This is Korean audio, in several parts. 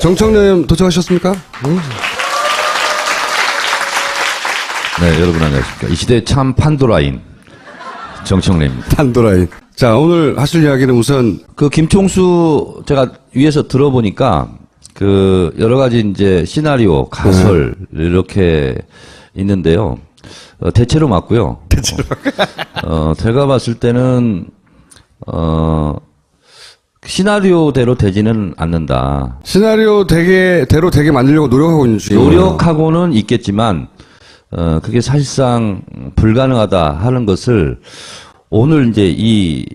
정청래 도착하셨습니까? 네, 여러분 안녕하십니까. 이 시대의 참 판도라인 정청래입니다. 판도라인. 자, 오늘 하실 이야기는 우선 그 김총수 제가 위에서 들어보니까 그 여러 가지 이제 시나리오, 가설 이렇게 있는데요. 대체로 맞고요. 대체로. 제가 봤을 때는 시나리오대로 되지는 않는다. 시나리오대로 되게 만들려고 노력하고 있는 중이에요. 노력하고는 있겠지만 그게 사실상 불가능하다 하는 것을 오늘 이제 이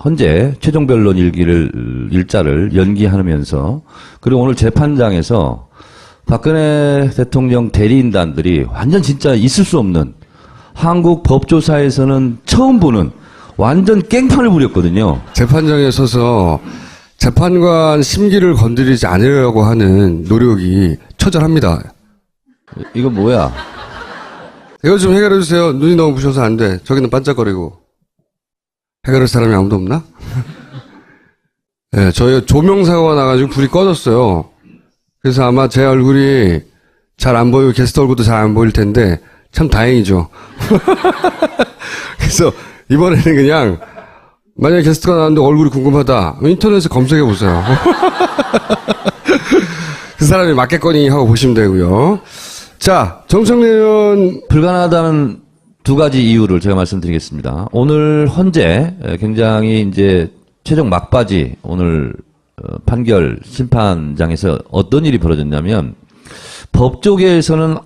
헌재 최종 변론 일자를 연기하면서 그리고 오늘 재판장에서 박근혜 대통령 대리인단들이 완전 진짜 있을 수 없는 한국 법조사에서는 처음 보는 완전 깽판을 부렸거든요. 재판장에 서서 재판관 심기를 건드리지 않으려고 하는 노력이 처절합니다. 이거 뭐야? 이거 좀 해결해 주세요. 눈이 너무 부셔서 안 돼. 저기는 반짝거리고. 해결할 사람이 아무도 없나? 네, 저희 조명사고가 나가지고 불이 꺼졌어요. 그래서 아마 제 얼굴이 잘 안 보이고 게스트 얼굴도 잘 안 보일 텐데 참 다행이죠. 그래서 이번에는 그냥 만약에 게스트가 나왔는데 얼굴이 궁금하다. 인터넷에 검색해 보세요. 그 사람이 맞겠거니 하고 보시면 되고요. 자, 정청래 의원. 불가능하다는 두 가지 이유를 제가 말씀드리겠습니다. 오늘 헌재 굉장히 이제 최종 막바지 오늘 판결 심판장에서 어떤 일이 벌어졌냐면 법조계에서는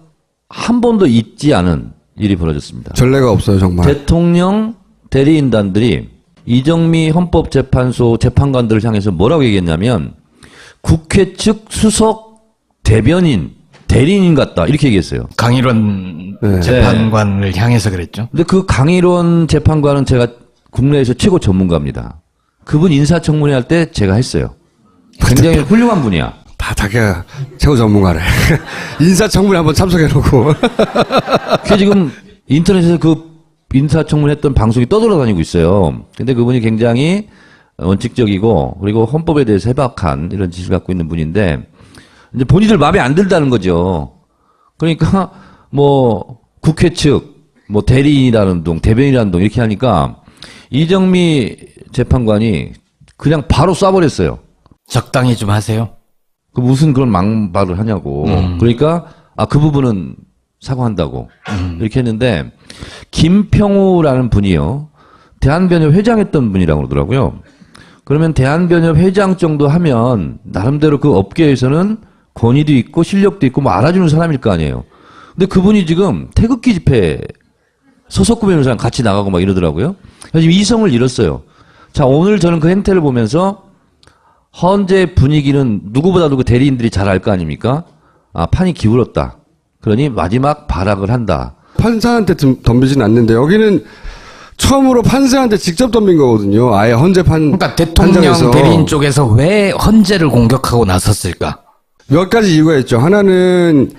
한 번도 있지 않은 일이 벌어졌습니다. 전례가 없어요, 정말. 대통령 대리인단들이 이정미 헌법재판소 재판관들을 향해서 뭐라고 얘기했냐면 국회 측 수석 대변인 대리인 같다 이렇게 얘기했어요. 강일원 네. 재판관을 향해서 그랬죠. 근데 그 강일원 재판관은 제가 국내에서 최고 전문가입니다. 그분 인사청문회 할 때 제가 했어요. 굉장히 훌륭한 분이야. 다 자기가 최고 전문가래. 인사청문회 한번 참석해놓고. 그게 지금 인터넷에서 그 인사청문회 했던 방송이 떠돌아다니고 있어요. 근데 그분이 굉장히 원칙적이고 그리고 헌법에 대해서 해박한 이런 지식을 갖고 있는 분인데 이제 본인들 마음에 안 들다는 거죠. 그러니까 뭐 국회 측 뭐 대리인이라는 둥 대변인이라는 둥 이렇게 하니까 이정미 재판관이 그냥 바로 쏴버렸어요. 적당히 좀 하세요. 그 무슨 그런 망발을 하냐고. 그러니까 그 부분은 사과한다고 이렇게 했는데 김평우라는 분이요. 대한변협 회장했던 분이라고 그러더라고요. 그러면 대한변협 회장 정도 하면 나름대로 그 업계에서는 권위도 있고 실력도 있고 뭐 알아주는 사람일 거 아니에요. 근데 그분이 지금 태극기 집회 서석구 변호사랑 같이 나가고 막 이러더라고요. 그래서 지금 이성을 잃었어요. 자, 오늘 저는 그 행태를 보면서 헌재 분위기는 누구보다도 그 대리인들이 잘 알 거 아닙니까? 판이 기울었다. 그러니 마지막 발악을 한다. 판사한테 덤비진 않는데 여기는 처음으로 판사한테 직접 덤빈 거거든요. 아예 헌재 그러니까 대통령 판정에서. 대리인 쪽에서 왜 헌재를 공격하고 나섰을까? 몇 가지 이유가 있죠. 하나는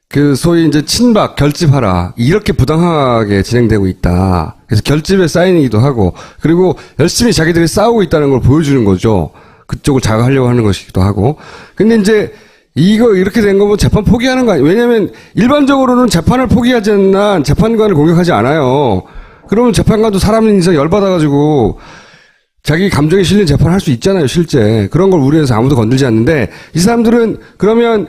그 소위 이제 친박 결집하라 이렇게 부당하게 진행되고 있다. 그래서 결집의 사인이기도 하고 그리고 열심히 자기들이 싸우고 있다는 걸 보여주는 거죠. 그쪽을 자극하려고 하는 것이기도 하고. 근데 이제 이거 이렇게 된 거면 재판 포기하는 거 아니에요. 왜냐하면 일반적으로는 재판을 포기하지 않나 재판관을 공격하지 않아요. 그러면 재판관도 사람인서 열받아가지고 자기 감정에 실린 재판을 할 수 있잖아요, 실제. 그런 걸 우려해서 아무도 건들지 않는데 이 사람들은 그러면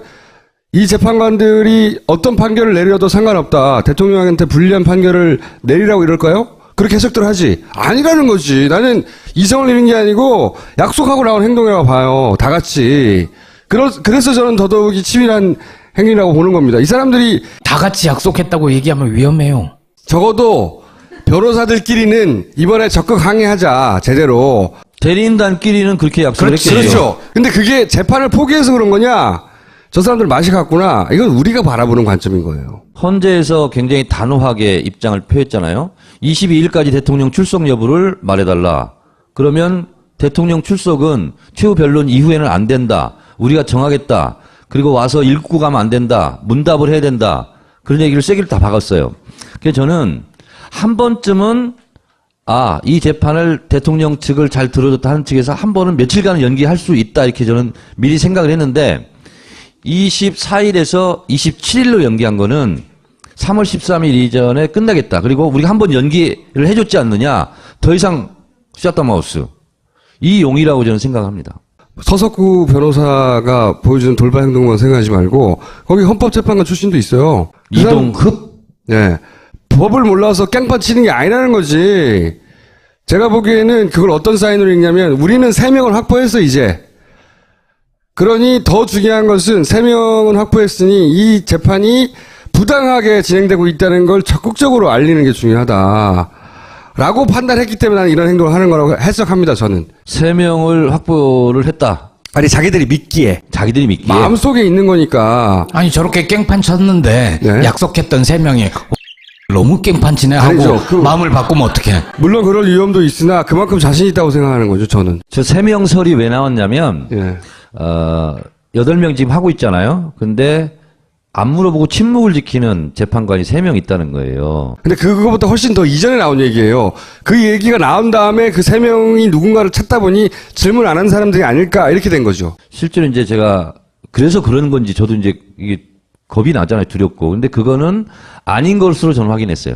이 재판관들이 어떤 판결을 내려도 상관없다. 대통령한테 불리한 판결을 내리라고 이럴까요? 그렇게 해석들 하지. 아니라는 거지. 나는 이성을 잃은 게 아니고 약속하고 나온 행동이라고 봐요. 다 같이. 그래서 저는 더더욱이 치밀한 행위라고 보는 겁니다. 이 사람들이 다 같이 약속했다고 얘기하면 위험해요. 적어도 변호사들끼리는 이번에 적극 항의하자, 제대로. 대리인단끼리는 그렇게 약속을 했겠죠. 그렇죠. 근데 그게 재판을 포기해서 그런 거냐? 저 사람들 맛이 갔구나. 이건 우리가 바라보는 관점인 거예요. 헌재에서 굉장히 단호하게 입장을 표했잖아요. 22일까지 대통령 출석 여부를 말해달라. 그러면 대통령 출석은 최후 변론 이후에는 안 된다. 우리가 정하겠다. 그리고 와서 읽고 가면 안 된다. 문답을 해야 된다. 그런 얘기를 세게 다 박았어요. 그래서 저는 한 번쯤은 이 재판을 대통령 측을 잘 들어줬다 하는 측에서 한 번은 며칠간은 연기할 수 있다 이렇게 저는 미리 생각을 했는데 24일에서 27일로 연기한 거는 3월 13일 이전에 끝나겠다. 그리고 우리가 한 번 연기를 해줬지 않느냐. 더 이상 셧다마우스. 이 용이라고 저는 생각합니다. 서석구 변호사가 보여주는 돌발 행동만 생각하지 말고 거기 헌법재판관 출신도 있어요. 그 사람- 이동흡? 네. 법을 몰라서 깽판 치는 게 아니라는 거지. 제가 보기에는 그걸 어떤 사인으로 읽냐면 우리는 3명을 확보했어 이제. 그러니 더 중요한 것은 3명은 확보했으니 이 재판이 부당하게 진행되고 있다는 걸 적극적으로 알리는 게 중요하다. 라고 판단했기 때문에 나는 이런 행동을 하는 거라고 해석합니다, 저는. 3명을 확보를 했다. 아니, 자기들이 믿기에. 자기들이 믿기에. 마음속에 있는 거니까. 아니 저렇게 깽판 쳤는데 네. 약속했던 3명이 너무 깽판 치네 하고 아니죠. 마음을 바꾸면 어떡해. 물론 그럴 위험도 있으나 그만큼 자신 있다고 생각하는 거죠, 저는. 저 3명설이 왜 나왔냐면, 예. 8명 지금 하고 있잖아요. 근데 안 물어보고 침묵을 지키는 재판관이 3명 있다는 거예요. 근데 그거보다 훨씬 더 이전에 나온 얘기예요. 그 얘기가 나온 다음에 그 3명이 누군가를 찾다 보니 질문 안 한 사람들이 아닐까 이렇게 된 거죠. 실제로 이제 제가 그래서 그런 건지 저도 이제 이게 겁이 나잖아요. 두렵고. 근데 그거는 아닌 것으로 저는 확인했어요.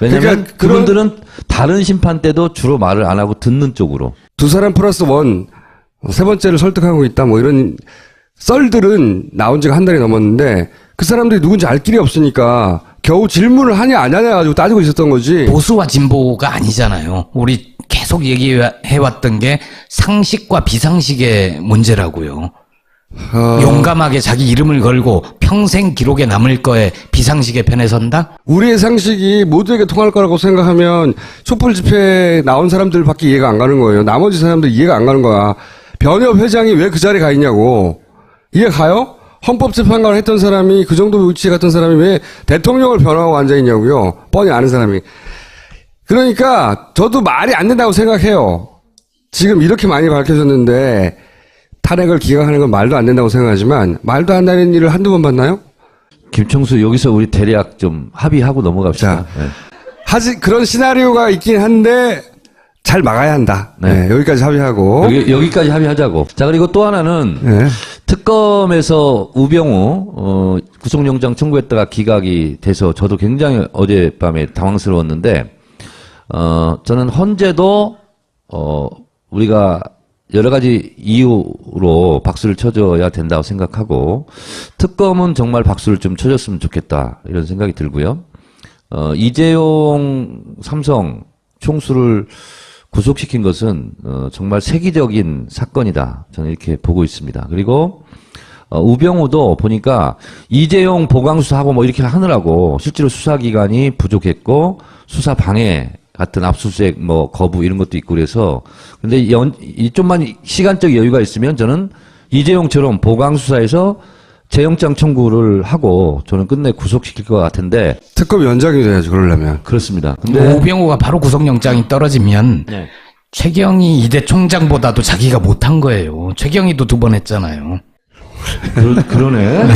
왜냐면 그러니까 그분들은 다른 심판 때도 주로 말을 안 하고 듣는 쪽으로. 2사람 플러스 1, 세 번째를 설득하고 있다 뭐 이런 썰들은 나온 지가 한 달이 넘었는데 그 사람들이 누군지 알 길이 없으니까 겨우 질문을 하냐 안 하냐 가지고 따지고 있었던 거지. 보수와 진보가 아니잖아요. 우리 계속 얘기해왔던 게 상식과 비상식의 문제라고요. 용감하게 자기 이름을 걸고 평생 기록에 남을 거에 비상식의 편에 선다? 우리의 상식이 모두에게 통할 거라고 생각하면 촛불 집회에 나온 사람들밖에 이해가 안 가는 거예요. 나머지 사람들 이해가 안 가는 거야. 변협 회장이 왜 그 자리에 가 있냐고. 이해 가요? 헌법재판관을 했던 사람이 그 정도 위치에 갔던 사람이 왜 대통령을 변호하고 앉아있냐고요. 뻔히 아는 사람이. 그러니까 저도 말이 안 된다고 생각해요. 지금 이렇게 많이 밝혀졌는데 탄핵을 기각하는 건 말도 안 된다고 생각하지만 말도 안 되는 일을 한두 번 봤나요? 김청수 여기서 우리 대략 좀 합의하고 넘어갑시다. 네. 그런 시나리오가 있긴 한데 잘 막아야 한다. 네. 네, 여기까지 합의하고. 여기까지 합의하자고. 자, 그리고 또 하나는 네. 특검에서 우병우 구속영장 청구했다가 기각이 돼서 저도 굉장히 어젯밤에 당황스러웠는데 저는 헌재도 우리가 여러 가지 이유로 박수를 쳐줘야 된다고 생각하고 특검은 정말 박수를 좀 쳐줬으면 좋겠다 이런 생각이 들고요. 이재용 삼성 총수를 구속시킨 것은 정말 세기적인 사건이다. 저는 이렇게 보고 있습니다. 그리고 우병우도 보니까 이재용 보강수사하고 뭐 이렇게 하느라고 실제로 수사기관이 부족했고 수사 방해 같은 압수수색 뭐 거부 이런 것도 있고 그래서 근데 좀만 시간적 여유가 있으면 저는 이재용처럼 보강수사에서 재영장 청구를 하고 저는 끝내 구속시킬 것 같은데 특검 연장이 돼야지 그러려면. 그렇습니다. 근데 오병우가 바로 구속영장이 떨어지면 네. 최경희 이대 총장보다도 자기가 못한 거예요. 최경희도 2번 했잖아요. 그러네.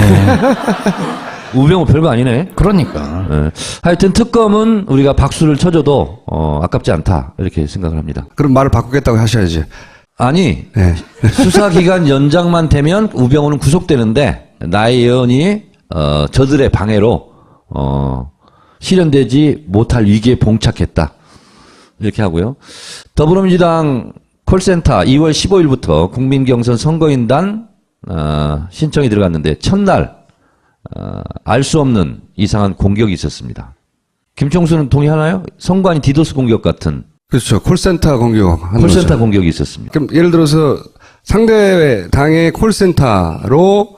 우병우 별거 아니네. 그러니까. 네. 하여튼 특검은 우리가 박수를 쳐줘도 아깝지 않다 이렇게 생각을 합니다. 그럼 말을 바꾸겠다고 하셔야지. 아니 네. 수사기간 연장만 되면 우병우는 구속되는데 나의 예언이 저들의 방해로 실현되지 못할 위기에 봉착했다 이렇게 하고요. 더불어민주당 콜센터 2월 15일부터 국민경선 선거인단 신청이 들어갔는데 첫날 알 수 없는 이상한 공격이 있었습니다. 김총수는 동의하나요? 선관위 디도스 공격 같은 그렇죠. 콜센터 공격. 콜센터 공격이 있었습니다. 그럼 예를 들어서 상대 당의 콜센터로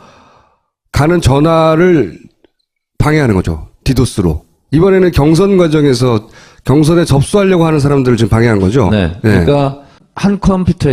가는 전화를 방해하는 거죠. 디도스로. 이번에는 경선 과정에서 경선에 접수하려고 하는 사람들을 지금 방해한 거죠. 네. 그러니까 한 컴퓨터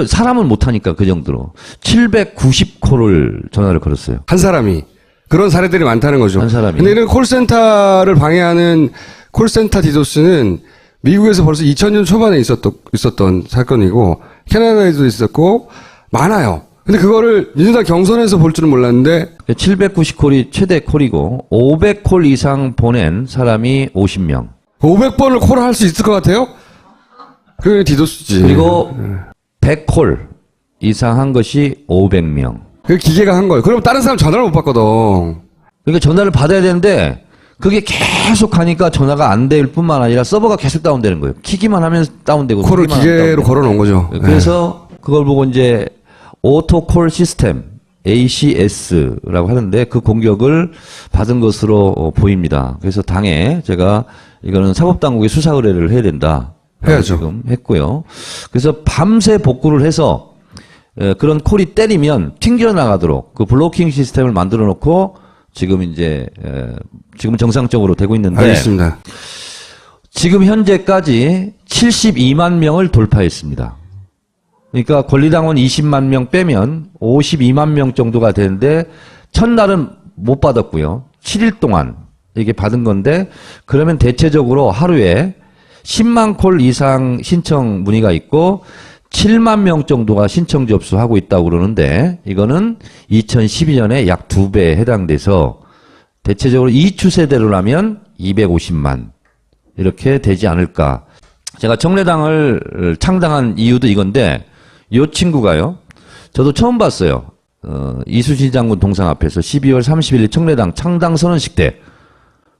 사람은 못하니까 그 정도로 790콜을 전화를 걸었어요. 한 사람이. 그런 사례들이 많다는 거죠. 한 사람이. 근데 이런 콜센터를 방해하는 콜센터 디도스는 미국에서 벌써 2000년 초반에 있었던 사건이고 캐나다에도 있었고 많아요. 근데 그거를 민주당 경선에서 볼 줄은 몰랐는데 790콜이 최대 콜이고 500콜 이상 보낸 사람이 50명. 500번을 콜을 할 수 있을 것 같아요? 그게 디도스지. 그리고 100콜 이상 한 것이 500명. 그 기계가 한 거예요. 그럼 다른 사람 전화를 못 받거든. 그러니까 전화를 받아야 되는데 그게 계속 가니까 전화가 안 될 뿐만 아니라 서버가 계속 다운되는 거예요. 키기만 하면 다운되고. 콜을 누르기만 하면 기계로 다운되고. 걸어놓은 거죠. 그래서 그걸 보고 이제 오토콜 시스템 ACS라고 하는데 그 공격을 받은 것으로 보입니다. 그래서 당에 제가 이거는 사법당국에 수사 의뢰를 해야 된다. 해야죠. 지금 했고요. 그래서 밤새 복구를 해서 그런 콜이 때리면 튕겨나가도록 그 블로킹 시스템을 만들어 놓고 지금 이제 지금 정상적으로 되고 있는데 알겠습니다. 지금 현재까지 72만 명을 돌파했습니다. 그러니까 권리당원 20만 명 빼면 52만 명 정도가 되는데 첫날은 못 받았고요. 7일 동안 이게 받은 건데 그러면 대체적으로 하루에 10만 콜 이상 신청 문의가 있고 7만 명 정도가 신청 접수하고 있다고 그러는데 이거는 2012년에 약 2배에 해당돼서 대체적으로 이 추세대로라면 250만 이렇게 되지 않을까. 제가 청래당을 창당한 이유도 이건데 이 친구가요. 저도 처음 봤어요. 이수진 장군 동상 앞에서 12월 30일 청래당 창당 선언식 때.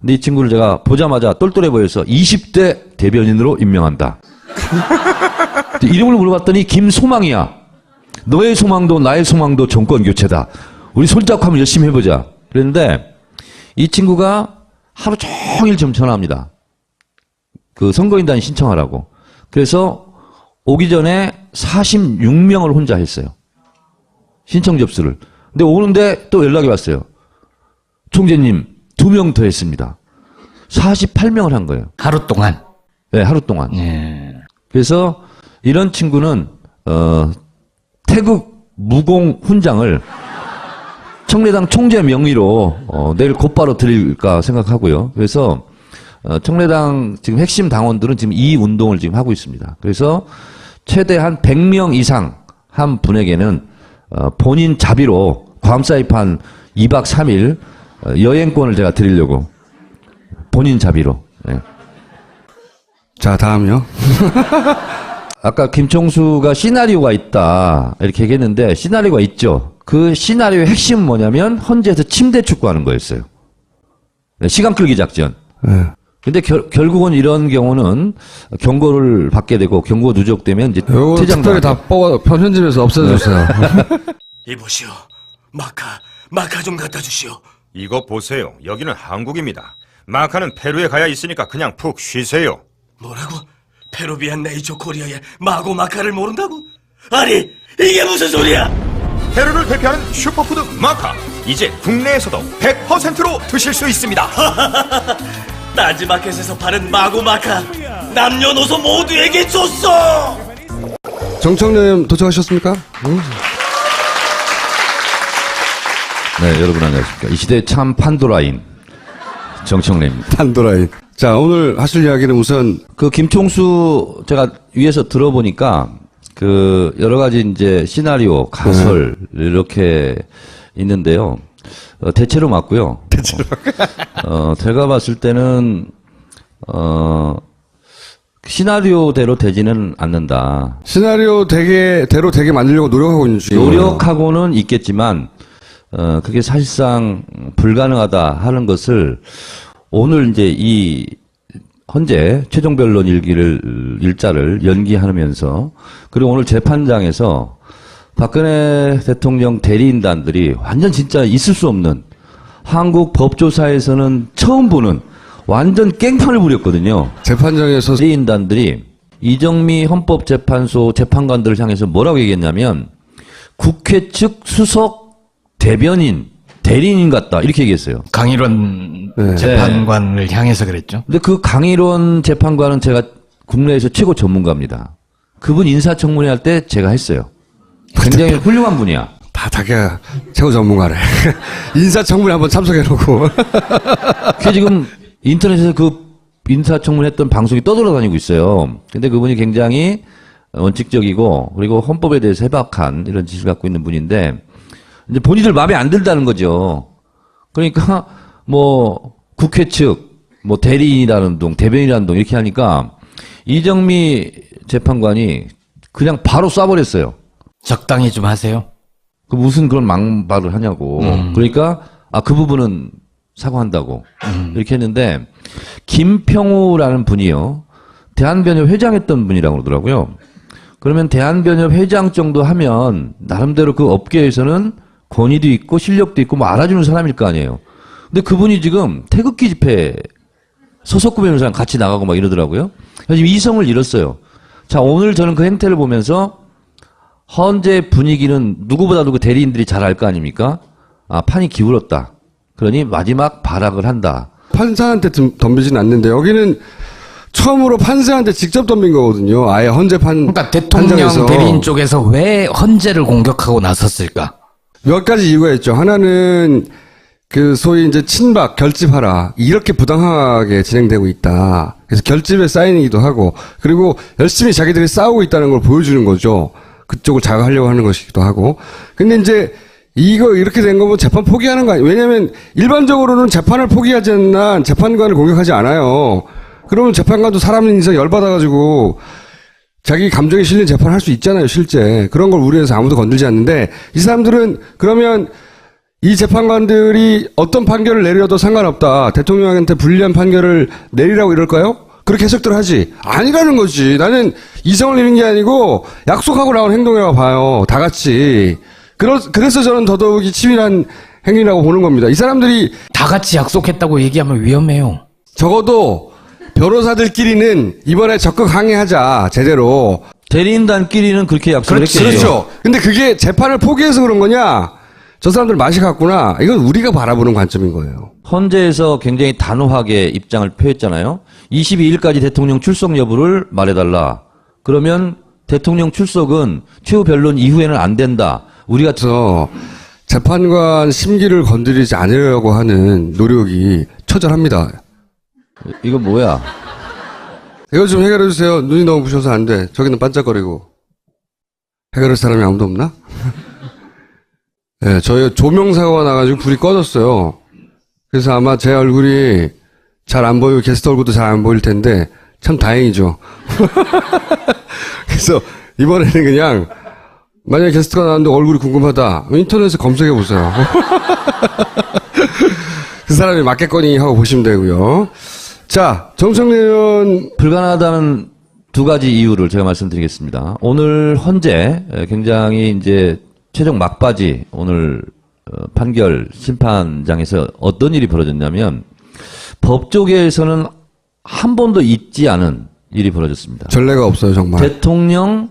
근데 이 친구를 제가 보자마자 똘똘해 보여서 20대 대변인으로 임명한다. 이름을 물어봤더니 김소망이야. 너의 소망도 나의 소망도 정권 교체다. 우리 손잡고 한번 열심히 해보자. 그랬는데 이 친구가 하루 종일 좀 전화합니다. 그 선거인단 신청하라고. 그래서 오기 전에 46명을 혼자 했어요. 신청 접수를. 근데 오는데 또 연락이 왔어요. 총재님 2명 더 했습니다. 48명을 한 거예요. 하루 동안. 네, 하루 동안. 예. 그래서 이런 친구는 태극 무공 훈장을 청래당 총재 명의로 내일 곧바로 드릴까 생각하고요. 그래서 청래당 지금 핵심 당원들은 지금 이 운동을 지금 하고 있습니다. 그래서 최대 한 100명 이상 한 분에게는 본인 자비로 괌 사이판 2박 3일 여행권을 제가 드리려고 본인 자비로. 네. 자, 다음요. 아까 김총수가 시나리오가 있다 이렇게 얘기했는데 시나리오가 있죠. 그 시나리오의 핵심은 뭐냐면 헌재에서 침대 축구하는 거였어요. 네, 시간 끌기 작전. 네. 근데 결국은 이런 경우는 경고를 받게 되고 경고 누적되면 이제 요거 퇴장도 특별히 다 뽑아 편집해서 없애주세요. 이보시오. 마카 좀 갖다 주시오. 이거 보세요. 여기는 한국입니다. 마카는 페루에 가야 있으니까 그냥 푹 쉬세요. 뭐라고? 페루비안 네이처 코리아의 마고 마카를 모른다고? 아니, 이게 무슨 소리야? 페루를 대표하는 슈퍼푸드 마카. 이제 국내에서도 100%로 드실 수 있습니다. 딴지마켓에서 파는 마고 마카 남녀노소 모두에게 줬어. 정청님 도착하셨습니까? 네, 여러분 안녕하십니까. 이 시대 참 판도라인 정청래입니다. 판도라인. 자, 오늘 하실 이야기는 우선 그 김총수 제가 위에서 들어보니까 그 여러 가지 이제 시나리오, 가설 이렇게 있는데요. 대체로 맞고요. 대체로. 제가 봤을 때는 시나리오대로 되지는 않는다. 시나리오대로 되게 만들려고 노력하고 있는 중이에요. 노력하고는 있겠지만 그게 사실상 불가능하다 하는 것을 오늘 이제 이 헌재 최종 변론 일자를 연기하면서 그리고 오늘 재판장에서 박근혜 대통령 대리인단들이 완전 진짜 있을 수 없는 한국 법조사에서는 처음 보는 완전 깽판을 부렸거든요. 재판장에서 대리인단들이 이정미 헌법재판소 재판관들을 향해서 뭐라고 얘기했냐면 국회 측 수석 대리인 같다 이렇게 얘기했어요. 강일원 네. 재판관을 향해서 그랬죠. 근데 그 강일원 재판관은 제가 국내에서 최고 전문가입니다. 그분 인사청문회 할 때 제가 했어요. 굉장히 훌륭한 분이야. 다 자기가 최고 전문가래. 인사청문회 한번 참석해놓고. 그게 지금 인터넷에서 그 인사청문회 했던 방송이 떠돌아다니고 있어요. 근데 그분이 굉장히 원칙적이고 그리고 헌법에 대해서 해박한 이런 지식을 갖고 있는 분인데 이제 본인들 마음에 안 든다는 거죠. 그러니까 뭐 국회 측 뭐 대리인이라는 동, 대변인이라는 동 이렇게 하니까 이정미 재판관이 그냥 바로 쏴버렸어요. 적당히 좀 하세요. 그 무슨 그런 막말을 하냐고. 그러니까 그 부분은 사과한다고 이렇게 했는데 김평우라는 분이요. 대한변협 회장했던 분이라고 그러더라고요. 그러면 대한변협 회장 정도 하면 나름대로 그 업계에서는 권위도 있고 실력도 있고 뭐 알아주는 사람일 거 아니에요. 근데 그분이 지금 태극기 집회 서석구 변호사랑 같이 나가고 막 이러더라고요. 그래서 지금 이성을 잃었어요. 자, 오늘 저는 그 행태를 보면서 현재 분위기는 누구보다도 그 대리인들이 잘 알 거 아닙니까? 판이 기울었다. 그러니 마지막 발악을 한다. 판사한테 덤비진 않는데 여기는 처음으로 판사한테 직접 덤빈 거거든요. 아예 헌재 그러니까 대통령 판정에서. 대리인 쪽에서 왜 헌재를 공격하고 나섰을까? 몇 가지 이유가 있죠. 하나는 그 소위 이제 친박 결집하라 이렇게 부당하게 진행되고 있다. 그래서 결집에 사인이기도 하고 그리고 열심히 자기들이 싸우고 있다는 걸 보여주는 거죠. 그쪽을 자극하려고 하는 것이기도 하고. 근데 이제 이거 이렇게 된 거면 재판 포기하는 거 아니에요. 왜냐하면 일반적으로는 재판을 포기하지 않나 재판관을 공격하지 않아요. 그러면 재판관도 사람인서 열받아가지고 자기 감정에 실린 재판을 할 수 있잖아요, 실제. 그런 걸 우려해서 아무도 건들지 않는데 이 사람들은 그러면 이 재판관들이 어떤 판결을 내려도 상관없다. 대통령한테 불리한 판결을 내리라고 이럴까요? 그렇게 해석들 하지. 아니라는 거지. 나는 이성을 잃은 게 아니고 약속하고 나온 행동이라고 봐요. 다 같이. 그래서 저는 더더욱이 치밀한 행위라고 보는 겁니다. 이 사람들이 다 같이 약속했다고 얘기하면 위험해요. 적어도 변호사들끼리는 이번에 적극 항의하자. 제대로. 대리인단끼리는 그렇게 약속을 했겠죠. 그렇죠. 근데 그게 재판을 포기해서 그런 거냐? 저 사람들 맛이 갔구나. 이건 우리가 바라보는 관점인 거예요. 헌재에서 굉장히 단호하게 입장을 표했잖아요. 22일까지 대통령 출석 여부를 말해달라. 그러면 대통령 출석은 최후 변론 이후에는 안 된다. 우리가 그래서 재판관 심기를 건드리지 않으려고 하는 노력이 처절합니다. 이거 뭐야? 이거 좀 해결해 주세요. 눈이 너무 부셔서 안 돼. 저기는 반짝거리고. 해결할 사람이 아무도 없나? 네, 저희 조명사고가 나가지고 불이 꺼졌어요. 그래서 아마 제 얼굴이 잘 안 보이고 게스트 얼굴도 잘 안 보일 텐데 참 다행이죠. 그래서 이번에는 그냥 만약에 게스트가 나왔는데 얼굴이 궁금하다. 인터넷에 검색해 보세요. 그 사람이 맞겠거니 하고 보시면 되고요. 자, 정청래 의원 불가능하다는 두 가지 이유를 제가 말씀드리겠습니다. 오늘 헌재 굉장히 이제 최종 막바지 오늘 판결 심판장에서 어떤 일이 벌어졌냐면 법조계에서는 한 번도 있지 않은 일이 벌어졌습니다. 전례가 없어요, 정말. 대통령